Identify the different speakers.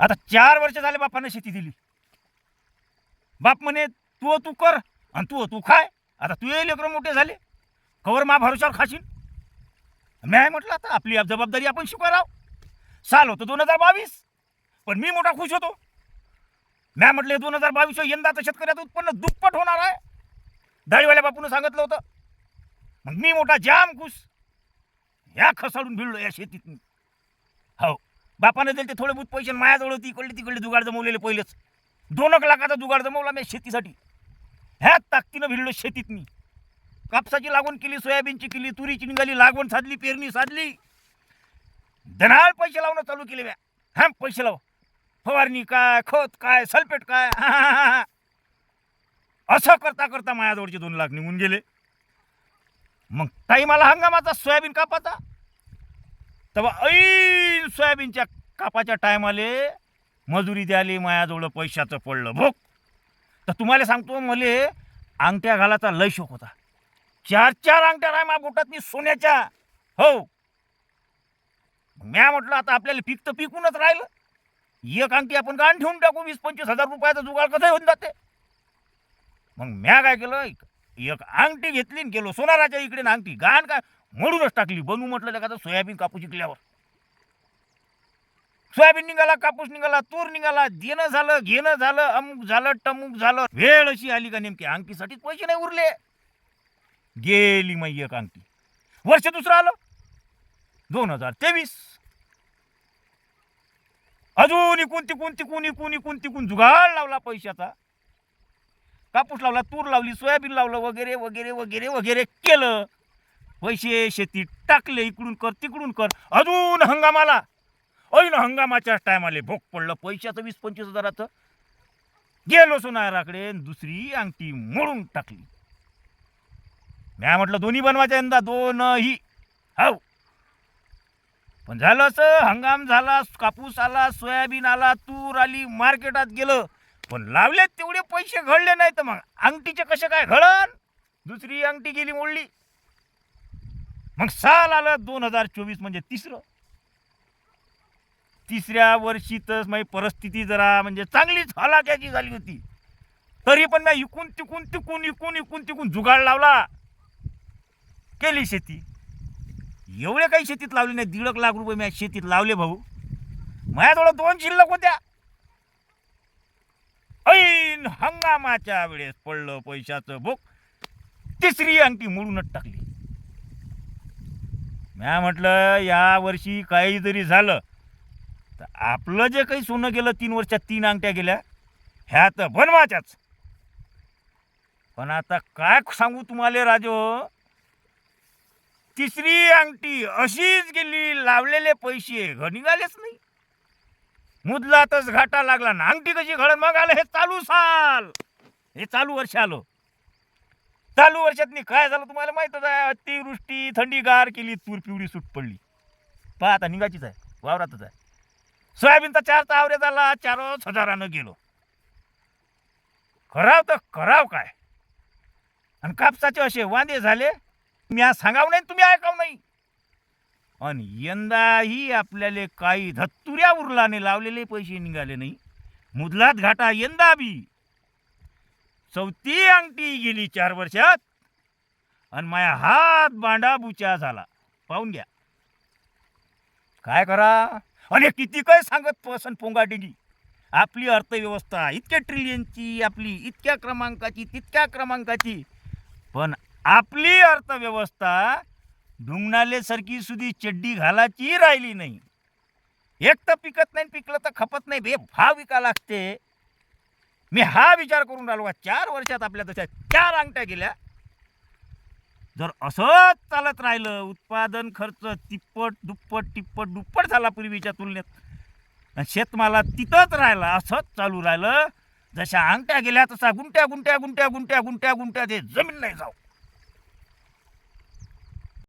Speaker 1: आता 4 वर्ष झाले बापानं शेती दिली. बाप म्हणे तू कर आणि तू खाय. आता तू लेकरं मोठे झाले, कवर मा भरोशावर खाशील. मी आहे म्हटलं आता आपली जबाबदारी आपण स्वीकाराव. साल होतं 2022, पण मी मोठा खुश होतो. मी म्हटलं 2022 यंदाचं शेतकऱ्याचं उत्पन्न दुप्पट होणार आहे. डाळीवाल्या बापून सांगितलं होतं. मग मी मोठा जाम खुश. ह्या खसाडून भिडलो या शेतीत. हो, बापाने दिले ते थोडे बहुत पैसे माझ्याजवळ होती. तिकडले जुगाड जमवलेले पहिलेच 2 लाखाचा जुगाड जमवला मी शेतीसाठी. ह्या ताकदीनं भिडलो शेतीत. मी कापसाची लागवड केली, सोयाबीनची केली, तुरीची निघाली, लागवड साधली, पेरणी साधली. धनाळ पैसे लावणं चालू केले म्या. हा पैसे लाव, फवारणी काय, खत काय, सल्फेट काय, असं करता करता माझ्याजवळचे 2 लाख निघून गेले. मग टाईमाला हंगामाचा सोयाबीन कापाचा, तेव्हा ऐन सोयाबीनच्या कापाच्या टायमाले मजुरी द्याली माझ्याजवळ पैशाचं पडलं भोग. तर तुम्हाला सांगतो, मले अंगठ्या घालायचा लय शोक होता. 4 अंगठ्या राय माझ्या बोटात मी सोन्याच्या. हो, म्या म्हटलं आता आपल्याला पीक तर पिकूनच राहिलं. एक अंगठी आपण गाण ठेवून टाकू, 20-25 हजार रुपयाचा जुगाड कसं होऊन जाते. मग म्या काय केलं, एक अंगठी घेतली आणि गेलो सोनाराच्या इकडे. अंगठी गाण काय मोडूनच टाकली. बनू म्हटलं का सोयाबीन कापूस शिकल्यावर. सोयाबीन निघाला, कापूस निघाला, तूर निघाला, देणं झालं, घेणं झालं, अमुक झालं, टमुक झालं. वेळ अशी आली का नेमकी अंगठीसाठीच पैसे नाही उरले. गेली मग एक अंगठी. वर्ष दुसरं आलं 2023. अजून इकून जुगाड लावला पैशाचा. कापूस लावला, तूर लावली, सोयाबीन लावलं, वगैरे वगैरे वगैरे वगैरे केलं. पैसे शेतीत टाकले, इकडून कर तिकडून कर. अजून हंगामाला ऐन हंगामाच्या टायमाले भोग पडलं पैशाचं 20-25 हजाराचं. गेलो सोनाराकडे, दुसरी अंगठी मोडून टाकली. मी म्हटलं दोन्ही बनवायच्या यंदा, दोनही. हो, पण झालं असं, हंगाम झाला, कापूस आला, सोयाबीन आला, तूर आली, मार्केटात गेलं, पण लावले तेवढे पैसे घडले नाही. तर मग अंगठीचे कसे काय घडण. दुसरी अंगठी गेली मोडली. मग साल आलं 2024, म्हणजे तिसऱ्या वर्षीतच माझी परिस्थिती जरा म्हणजे चांगलीच हलाक्याची झाली होती. तरी पण मी इकून तिकून जुगाड लावला, केली शेती. एवढे काही शेतीत लावले नाही. 1.5 लाख रुपये मी शेतीत लावले भाऊ. माझ्याजवळ 2 शिल्लक होत्या. ऐन हंगामाच्या वेळेस पडलं पैशाचं भोग. तिसरी अंगठी मोडूनच टाकली. मी म्हटलं या वर्षी काही जरी झालं तर आपलं जे काही सोनं गेलं 3 वर्षात 3 अंगठ्या गेल्या, ह्या तर बनवाच्याच. पण आता काय सांगू तुम्हाला राजो, तिसरी अंगठी अशीच गेली. लावलेले पैसे निघालेच नाही. मुदलातच घाटा लागला ना. अंगठी कशी घडण. मग आलं हे चालू साल, हे चालू वर्ष आलो. चालू वर्षात काय झालं तुम्हाला माहितच आहे. अतिवृष्टी, थंडीगार केली, तूर पिवळी सूट पडली. पहा आता निघायचीच आहे, वावरातच आहे. सोयाबीनचा 4चा आवरे झाला, 4च हजारानं गेलो. कराव तर कराव काय. आणि कापसाचे असे वांदे झाले, मी सांगाव नाही, तुम्ही ऐकाव नाही. आणि यंदाही आपल्याला काही धत्तुऱ्या उरलाने लावलेले पैसे निघाले नाही. मुदलात घाटा यंदा बी. 4थी अंगठी गेली 4 वर्षात. आणि माया हात बांडा बुचा झाला. पाहून घ्या काय करा. आणि किती काय सांगत पसन पोंगाडेगी. आपली अर्थव्यवस्था इतक्या ट्रिलियनची, आपली इतक्या क्रमांकाची, तितक्या क्रमांकाची. पण आपली अर्थव्यवस्था ढुंगणालेसारखी सुधी चड्डी घालाची राहिली नाही. एक तर पिकत नाही, पिकलं तर खपत नाही. भाव विका लागते. मी हा विचार करून राहिलो का 4 वर्षात आपल्या तशा 4 अंगठ्या गेल्या. जर असंच चालत राहिलं, उत्पादन खर्च तिप्पट झाला पूर्वीच्या तुलनेत. शेतमाला तिथंच राहिला. असंच चालू राहिलं, जशा अंगठ्या गेल्या तसा गुंट्या ते जमीन नाही जाऊ.